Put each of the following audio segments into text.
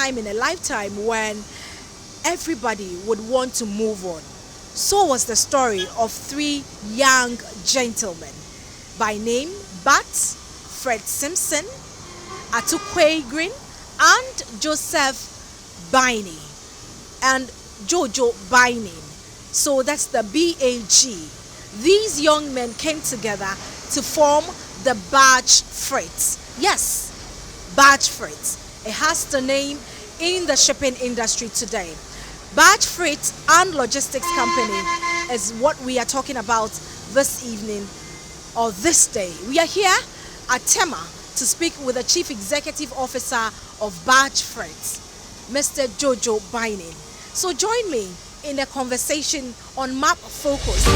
time in a lifetime when everybody would want to move on. So was the story of three young gentlemen by name Bat, Fred Simpson, Atukwe Green, and Joseph Biney, and Jojo Biney. So that's the BAG. These young men came together to form the BAJ Freight. Yes, BAJ Freight. It has the name in the shipping industry today. BAJ Freight and Logistics Company is what we are talking about this evening or this day. We are here at Tema to speak with the Chief Executive Officer of BAJ Freight, Mr. Jojo Biney. So join me in a conversation on Map Focus.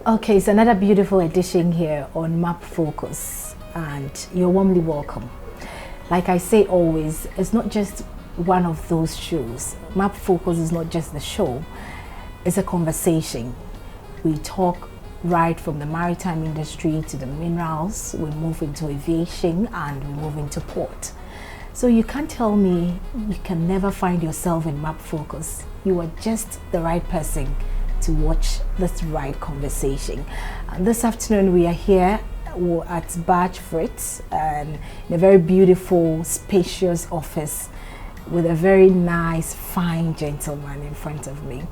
Okay, it's another beautiful edition here on Map Focus, and you're warmly welcome. Like I say always, it's not just one of those shows. Map Focus is not just the show, it's a conversation. We talk right from the maritime industry to the minerals, we move into aviation, and we move into port. So you can't tell me you can never find yourself in Map Focus. You are just the right person to watch this right conversation. And this afternoon we are here at BAJ Freight and in a very beautiful, spacious office with a very nice, fine gentleman in front of me.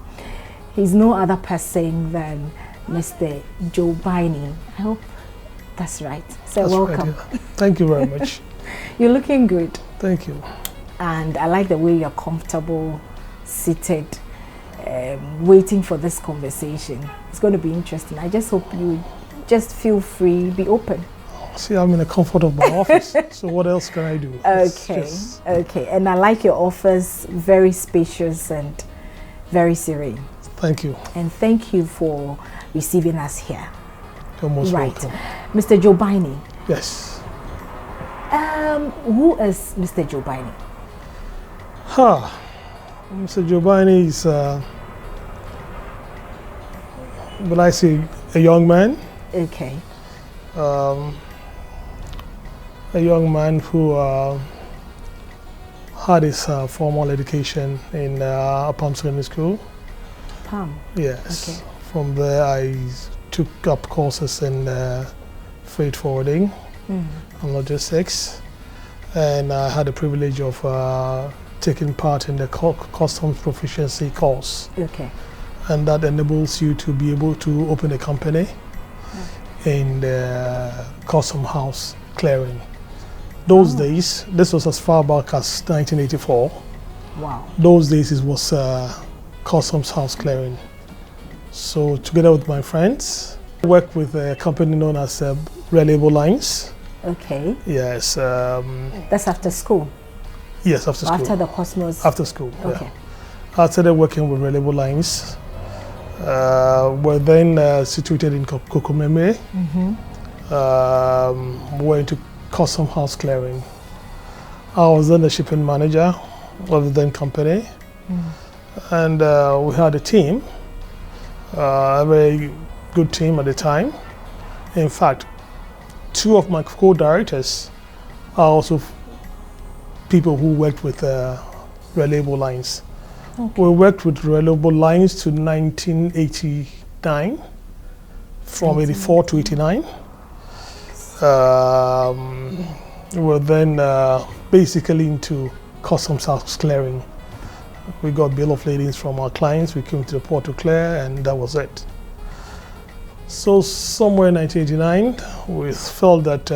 He's no other person than Mr. Joe Biney. I hope that's right. So that's welcome. Right, yeah. Thank you very much. You're looking good. Thank you. And I like the way you're comfortable, seated, waiting for this conversation. It's going to be interesting. I just hope you just feel free, be open. See, I'm in the comfort of my office, so what else can I do? Okay, okay. And I like your office, very spacious and very serene. Thank you. And thank you for receiving us here. You're most right. welcome. Mr. Joe Biney. Yes. Who is Mr. Joe Biney? Mr. Joe Biney is, will I say, a young man. Okay. A young man who had his formal education in Palm Secondary School. Palm? Yes. Okay. From there I took up courses in freight forwarding and logistics, and I had the privilege of taking part in the customs proficiency course. Okay. And that enables you to be able to open a company in the custom house clearing. Those days, this was as far back as 1984. Wow. Those days it was customs house clearing. So together with my friends, I worked with a company known as Reliable Lines. Okay. Yes. That's after school? Yes, after school. After the Cosmos? After school, okay. Yeah. I started working with Reliable Lines. We're then situated in Kokomeme. We're into custom house clearing. I was then the shipping manager of the then company. And we had a team, a very good team at the time. In fact, two of my co-directors are also people who worked with Reliable Lines. Okay. We worked with Reliable Lines to 1989, from 84 to 89. We were then basically into customs house clearing. We got bill of ladings from our clients, we came to the port to clear, and that was it. So somewhere in 1989, we felt that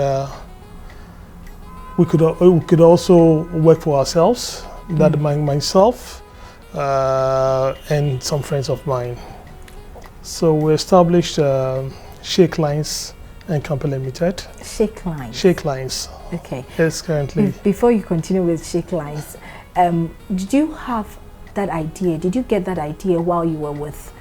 we could also work for ourselves, that myself and some friends of mine. So we established Shake Lines and Company Limited. Shake Lines? Shake Lines. Okay. Yes, currently. Before you continue with Shake Lines, did you have that idea? Did you get that idea while you were with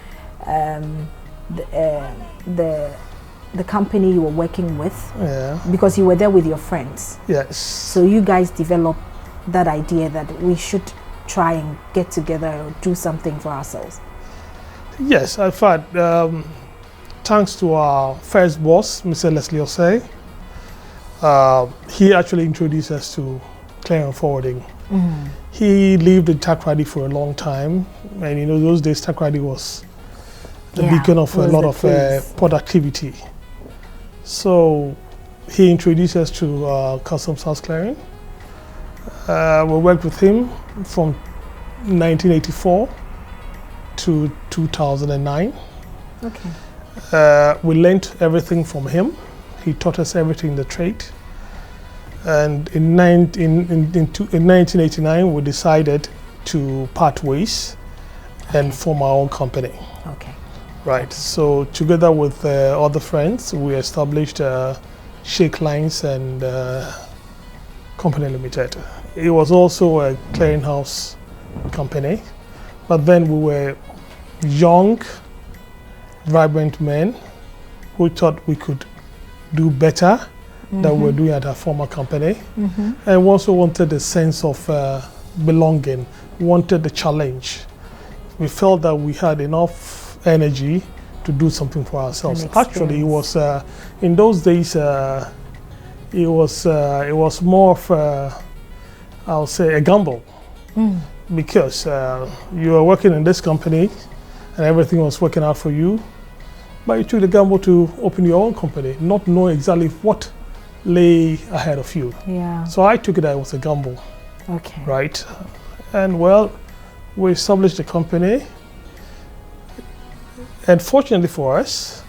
the company you were working with? Yeah. Because you were there with your friends. Yes. So you guys developed that idea that we should try and get together or do something for ourselves. Yes, in fact, thanks to our first boss, Mr. Leslie Osei, He actually introduced us to clearing and forwarding. He lived in Takoradi for a long time, and those days Takoradi was the beacon of a lot of productivity. So he introduced us to customs house clearing. We worked with him from 1984 to 2009. Okay. We learned everything from him. He taught us everything in the trade. And in 1989, we decided to part ways and form our own company. Okay. Right. So together with other friends, we established Shake Lines and Company Limited. It was also a clearinghouse company, but then we were young, vibrant men who thought we could do better than we were doing at our former company, and we also wanted a sense of belonging, wanted the challenge. We felt that we had enough energy to do something for ourselves. Actually, it was in those days. It was more of I'll say a gamble, because you were working in this company and everything was working out for you, but you took the gamble to open your own company, not knowing exactly what lay ahead of you. Yeah. So I took it that it was a gamble. Okay. Right. And well, we established the company. And fortunately for us,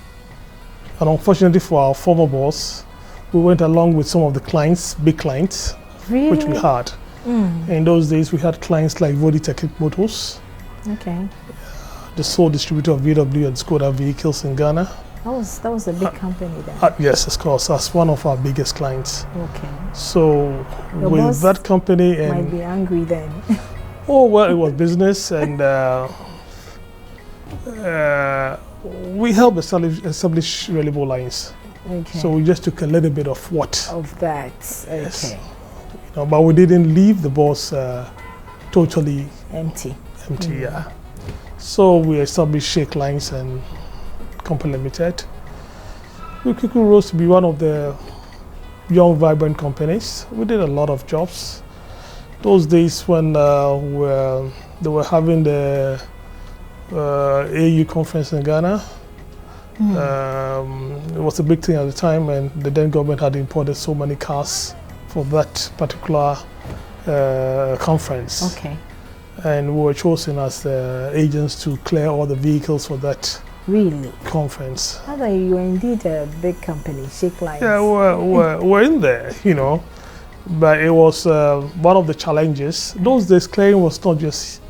and unfortunately for our former boss, we went along with some of the clients, big clients, which we had. In those days, we had clients like Voditech Motors, Okay. the sole distributor of VW and Skoda vehicles in Ghana. That was a big company then. Yes, of course, that's one of our biggest clients. Okay. So Your with boss that company, might and be angry then. oh well, it was business, and we helped establish reliable lines. Okay. So we just took a little bit of what Of that. Okay. Yes. But we didn't leave the boss totally Empty. empty. Yeah. So we established Shake Lines and Company Limited. We quickly rose to be one of the young, vibrant companies. We did a lot of jobs. Those days when they were having the AU conference in Ghana, it was a big thing at the time, and the then government had imported so many cars for that particular conference. Okay. And we were chosen as the agents to clear all the vehicles for that Really? conference. I thought you were indeed a big company, Shake Lines. Yeah, we're in there, but it was one of the challenges. Those days, clearing was not just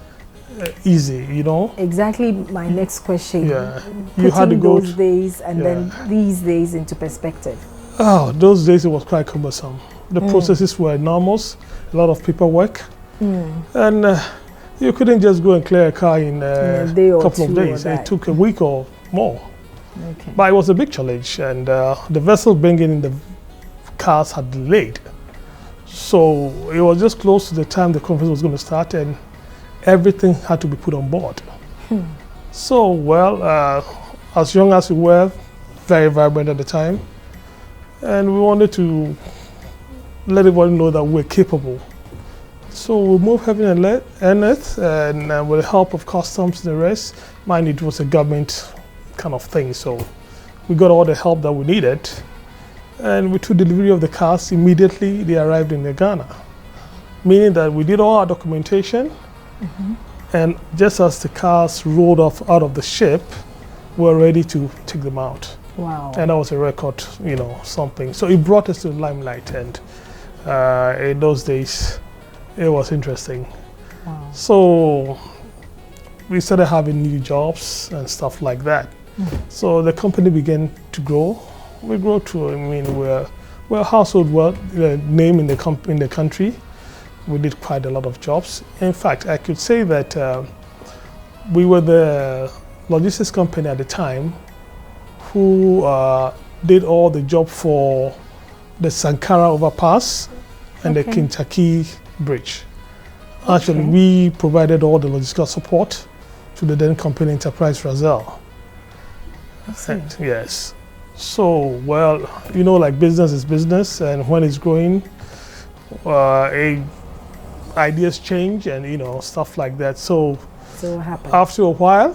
easy, Exactly my next question. Yeah, you had to go those days and then these days into perspective. Oh, those days it was quite cumbersome. The processes were enormous, a lot of paperwork, and you couldn't just go and clear a car in a couple of days. It took a week or more. Okay. But it was a big challenge, and the vessel bringing in the cars had delayed. So it was just close to the time the conference was going to start, and everything had to be put on board. So, well, as young as we were, very vibrant at the time, and we wanted to let everyone know that we're capable. So we moved heaven and earth, and with the help of customs and the rest, mind it was a government kind of thing. So we got all the help that we needed, and we took delivery of the cars immediately. They arrived in Ghana, meaning that we did all our documentation, and just as the cars rolled off out of the ship, we were ready to take them out. Wow. And that was a record, something. So it brought us to the limelight, and in those days, it was interesting. Wow. So we started having new jobs and stuff like that. So the company began to grow. We grew to, we're a household name in the country. We did quite a lot of jobs. In fact, I could say that we were the logistics company at the time who did all the job for the Sankara overpass and the Kentucky Bridge. Actually, we provided all the logistical support to the then company Enterprise Brazil. I see. Yes. So, well, like business is business, and when it's growing, ideas change and stuff like that. So what happened? after a while,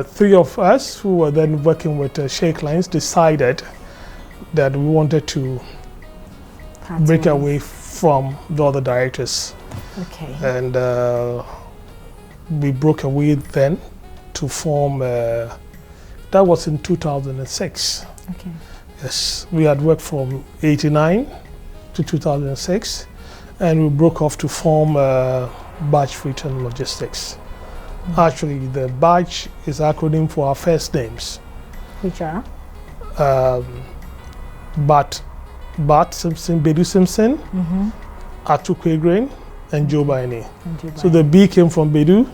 three of us who were then working with Sheikh Lines decided that we wanted to break away from the other directors. Okay. And we broke away then to form, that was in 2006. Okay. Yes, we had worked from 89 to 2006, and we broke off to form BAJ Freight and Logistics. Actually, the BAJ is acronym for our first names. Which are? Bat Simpson, Bedu Simpson, Atukwe Grain, and Joe Baine. So the B came from Bedu,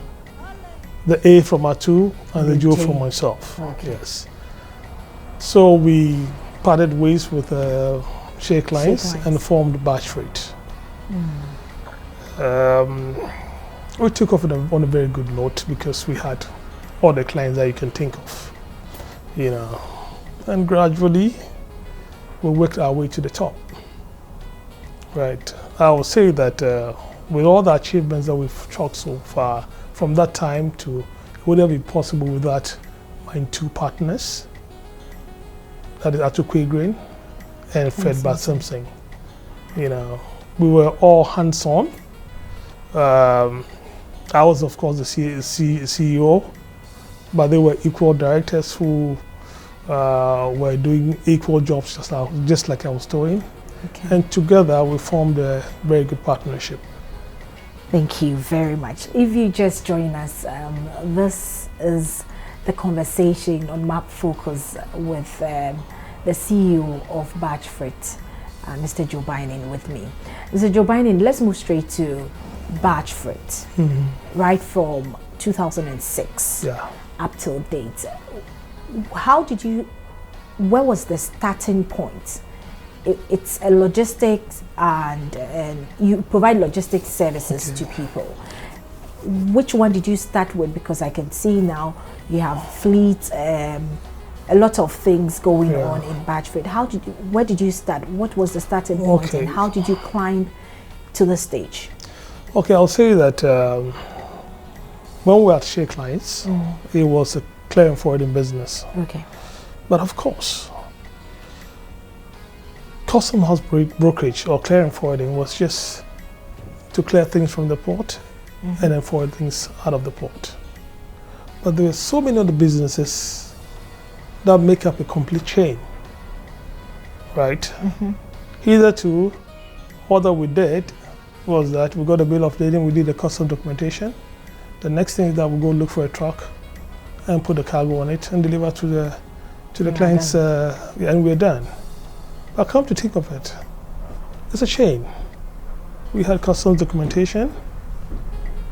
the A from Atu, and the Joe from myself. Okay. Yes. So we parted ways with Sheikh Lines and formed BAJ Freight. We took off on a very good note because we had all the clients that you can think of, and gradually we worked our way to the top. Right. I will say that with all the achievements that we've chalked so far, from that time to, it wouldn't be possible without my two partners, that is Atukwe Grain and Fred Bat Simpson. We were all hands-on. I was, of course, the CEO, but they were equal directors who were doing equal jobs just like I was doing. Okay. And together we formed a very good partnership. Thank you very much. If you just join us, this is the conversation on Map Focus with the CEO of BAJ Freight, Mr. Joe Bainen, with me. Mr. Joe Bainen, let's move straight to BAJ Freight, right from 2006 up till date. Where was the starting point? It's a logistics and you provide logistics services to people. Which one did you start with? Because I can see now you have fleet, a lot of things going on in BAJ Freight. Where did you start? What was the starting point and how did you climb to the stage? Okay, I'll say that when we were at Sheikh Lines, it was a clearing forwarding business. Okay. But of course, custom house brokerage or clearing forwarding was just to clear things from the port and then forward things out of the port. But there were so many other businesses that make up a complete chain, right? Hitherto, what that we did was that we got a bill of lading, we did the custom documentation. The next thing is that we go look for a truck and put the cargo on it and deliver to the clients, and we're done. But come to think of it, it's a chain. We had custom documentation,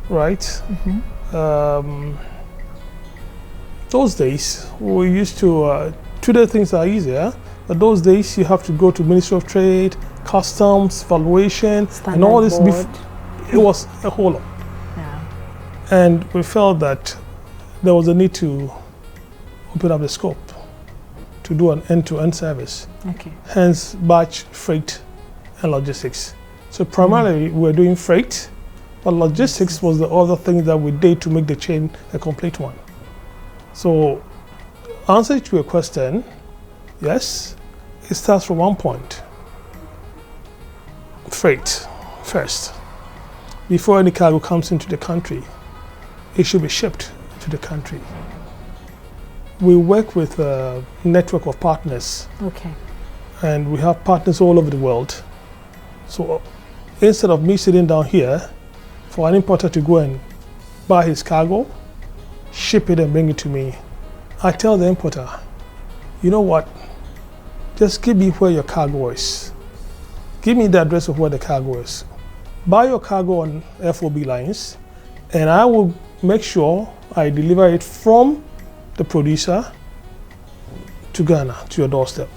right? Those days we used to, today things are easier, but those days you have to go to Ministry of Trade, Customs, valuation, and all this. It was a whole lot. And we felt that there was a need to open up the scope to do an end-to-end service. Hence BAJ Freight and Logistics. So primarily we were doing freight, but logistics was the other thing that we did to make the chain a complete one. So answer to your question, yes, it starts from one point. Freight first. Before any cargo comes into the country, it should be shipped to the country. We work with a network of partners. And we have partners all over the world. So instead of me sitting down here for an importer to go and buy his cargo, ship it and bring it to me, I tell the importer, you know what, just give me where your cargo is. Give me the address of where the cargo is. Buy your cargo on FOB lines, and I will make sure I deliver it from the producer to Ghana, to your doorstep.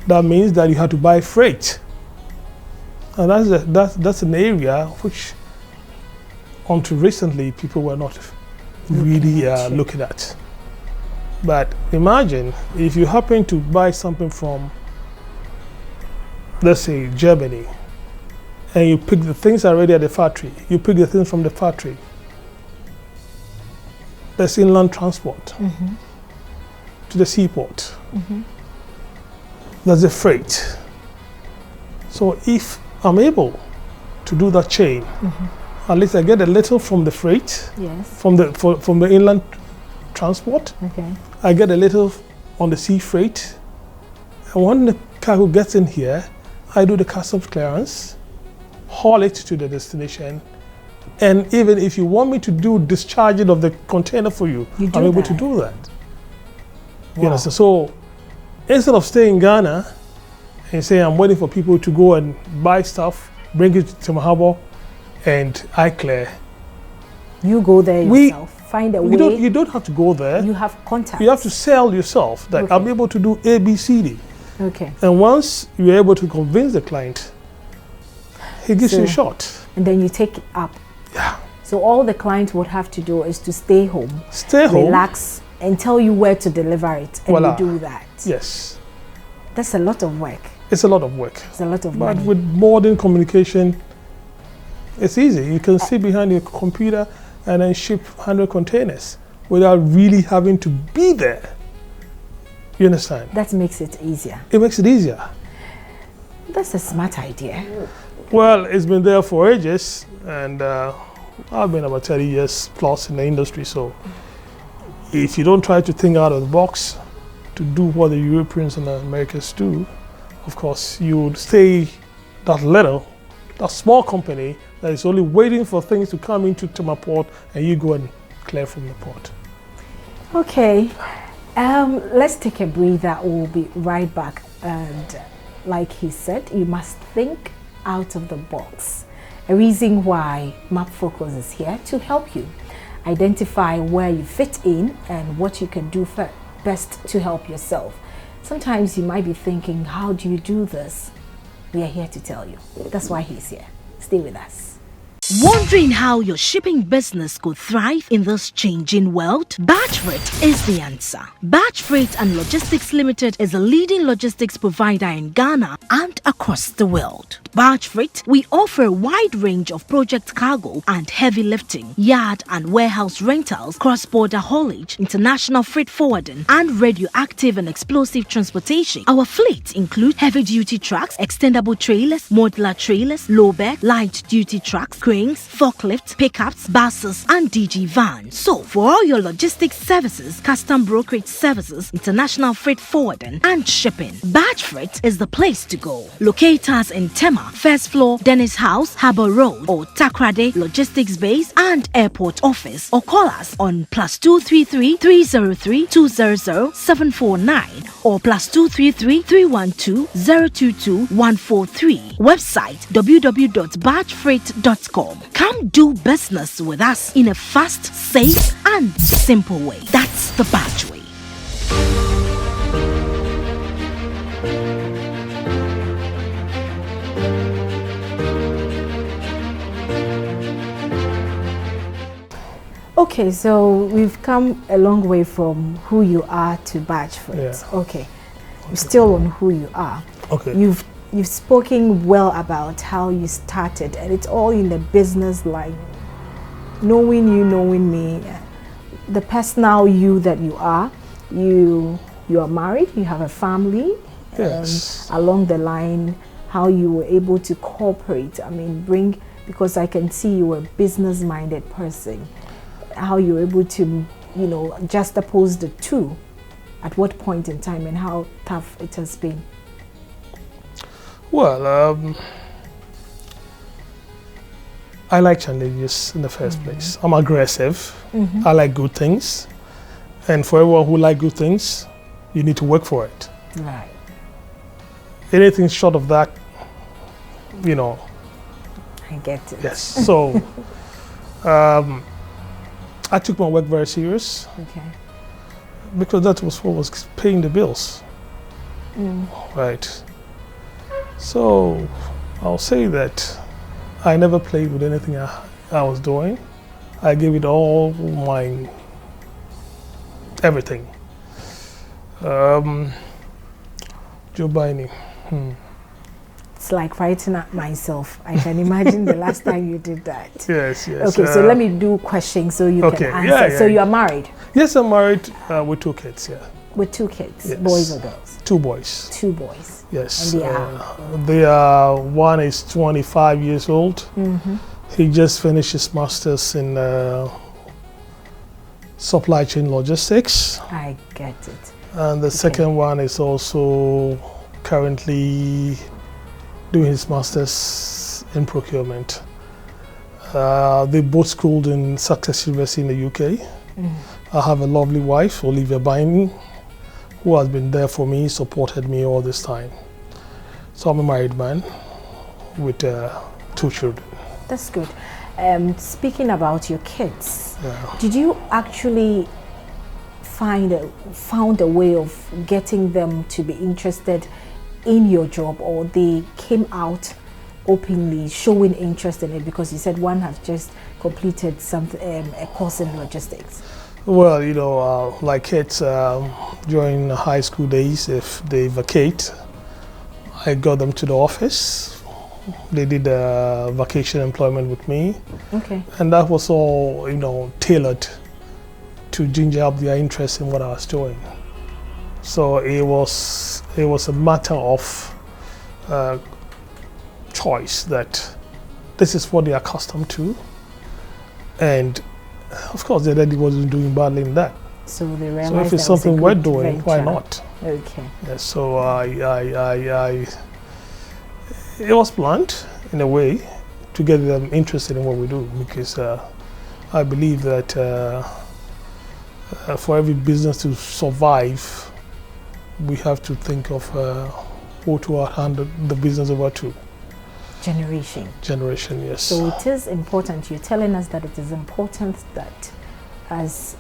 That means that you have to buy freight. And that's an area which, until recently, people were not really looking at. But imagine if you happen to buy something from, let's say, Germany, and you pick the things already at the factory. You pick the things from the factory. There's inland transport to the seaport. There's the freight. So if I'm able to do that chain, at least I get a little from the freight, from the inland transport. I get a little on the sea freight. And when the cargo gets in here, I do the customs clearance, haul it to the destination, and even if you want me to do discharging of the container for you, I'm able to do that. You understand? So instead of staying in Ghana and saying I'm waiting for people to go and buy stuff, bring it to my harbor, and I clear. You go there yourself, find a way. You don't have to go there. You have contacts. You have to sell yourself. Like I'm able to do A, B, C, D. Okay. And once you're able to convince the client, he gives you a shot. And then you take it up. Yeah. So all the client would have to do is to stay home. Stay home. Relax and tell you where to deliver it. And you do that. Yes. That's a lot of work. It's a lot of work. It's a lot of money. But with modern communication, it's easy. You can sit behind your computer and then ship 100 containers without really having to be there. You understand? That makes it easier. It makes it easier. That's a smart idea. Well, it's been there for ages, and I've been about 30 years plus in the industry, so if you don't try to think out of the box to do what the Europeans and the Americans do, of course, you would stay that small company that is only waiting for things to come into my port, and you go and clear from the port. Okay, let's take a breather. We'll be right back. And like he said, you must think out of the box. A reason why Map Focus is here to help you identify where you fit in and what you can do best to help yourself. Sometimes you might be thinking, how do you do this? We are here to tell you. That's why he's here. Stay with us. Wondering how your shipping business could thrive in this changing world? BAJ Freight is the answer. BAJ Freight and Logistics Limited is a leading logistics provider in Ghana and across the world. BAJ Freight, we offer a wide range of project cargo and heavy lifting, yard and warehouse rentals, cross-border haulage, international freight forwarding, and radioactive and explosive transportation. Our fleet includes heavy-duty trucks, extendable trailers, modular trailers, low-bed, light-duty trucks, cranes, forklifts, pickups, buses, and DG vans. So, for all your logistics services, custom brokerage services, international freight forwarding, and shipping, BAJ Freight is the place to go. Locate us in Tema, first floor, Dennis House, Harbour Road, or Takrade Logistics Base and Airport Office, or call us on +233 303 200 749 or +233 312 022 143. Website www.bajfreight.com. Come do business with us in a fast, safe, and simple way. That's the BAJ way. Okay, so we've come a long way from who you are to BAJ Freight. Yeah. Okay, we're still on who you are. Okay. You've spoken well about how you started, and it's all in the business line. Knowing you, knowing me, the personal you that you are. You are married, you have a family. Yes. Along the line, how you were able to cooperate. I mean, because I can see you were a business-minded person. How you were able to, juxtapose the two. At what point in time, and how tough it has been. Well, I like challenges in the first place. I'm aggressive. I like good things. And for everyone who like good things, you need to work for it. Right. Anything short of that, I get it. Yes. So, I took my work very serious. Okay. Because that was what was paying the bills. Right. So, I'll say that I never played with anything I was doing. I gave it all everything. Joe Biden. It's like writing up myself. I can imagine the last time you did that. Yes, yes. Okay, so let me do questions so you can answer. Yeah. So you are married? Yes, I'm married with 2 kids, yeah. With 2 kids, Yes. boys or girls? 2 boys. 2 boys. Yes. And they are, one is 25 years old. Mm-hmm. He just finished his master's in supply chain logistics. I get it. And the second one is also currently doing his master's in procurement. They both schooled in Success University in the UK. I have a lovely wife, Olivia Biden, who has been there for me, supported me all this time. So I'm a married man with 2 children. That's good. Speaking about your kids, Yeah. did you actually found a way of getting them to be interested in your job, or they came out openly showing interest in it because you said one has just completed a course in logistics? Well, you know, like kids during high school days, if they vacate, I got them to the office. They did vacation employment with me. Okay. And that was all, you know, tailored to ginger up their interest in what I was doing. So it was a matter of choice that this is what they are accustomed to, and of course their daddy wasn't doing badly in that. So they realized. So if it's something we're doing, why not? Okay. Yeah, so it was planned in a way to get them interested in what we do, because I believe that for every business to survive, we have to think of who to hand the business over to. Generation, yes. So it is important. You're telling us that it is important that as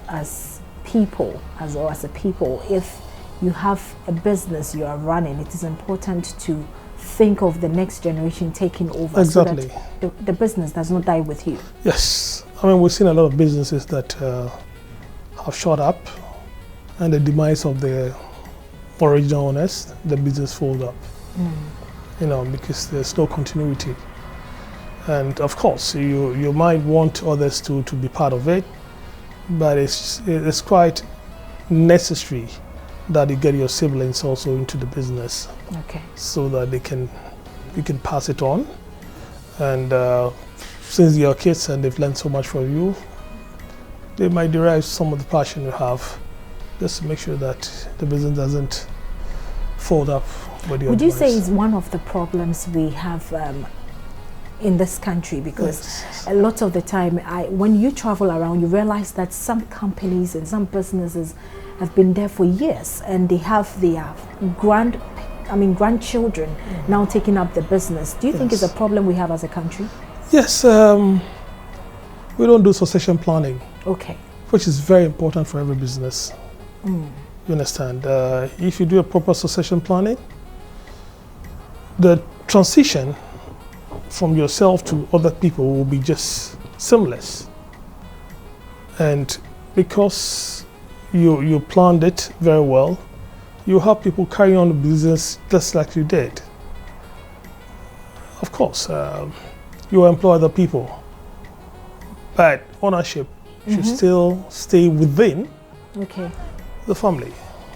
people, as a people, if you have a business you are running, it is important to think of the next generation taking over. Exactly. So that the business does not die with you. Yes. I mean, we've seen a lot of businesses that have shot up, and the demise of the original owners, the business folds up. You know, because there's no continuity. And of course, you might want others to be part of it, but it's quite necessary that you get your siblings also into the business. Okay. So that you can pass it on. And since you're kids and they've learned so much from you, they might derive some of the passion you have, just to make sure that the business doesn't fold up. Would you say is one of the problems we have in this country? Because a lot of the time, when you travel around, you realize that some companies and some businesses have been there for years, and they have their grandchildren now taking up the business. Do you think it's a problem we have as a country? Yes, we don't do succession planning. Okay. Which is very important for every business. You understand? If you do a proper succession planning, the transition from yourself to other people will be just seamless. And because you planned it very well, you have people carry on the business just like you did. Of course, you employ other people, but ownership should still stay within the family.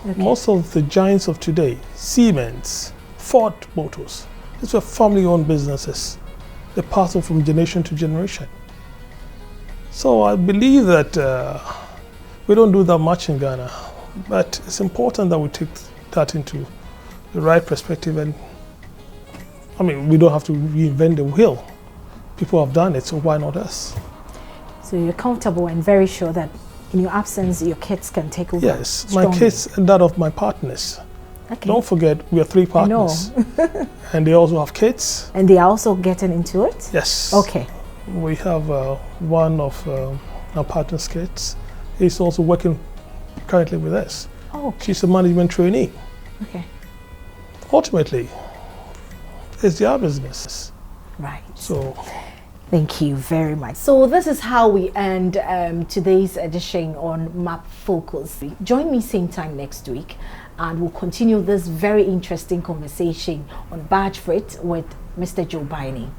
Okay. Most of the giants of today, Siemens, Ford Motors, these were family-owned businesses. They pass on from generation to generation. So I believe that we don't do that much in Ghana, but it's important that we take that into the right perspective. And I mean, we don't have to reinvent the wheel. People have done it, so why not us? So you're comfortable and very sure that in your absence, your kids can take over? Yes, strongly. My kids and that of my partners. Okay. Don't forget, we are 3 partners. I know. And they also have kids. And they are also getting into it? Yes. Okay. We have one of our partner's kids. He's also working currently with us. Oh, okay. She's a management trainee. Okay. Ultimately, it's their business. Right. So. Thank you very much. So this is how we end today's edition on Map Focus. Join me same time next week and we'll continue this very interesting conversation on BAJ with Mr. Joe Biney.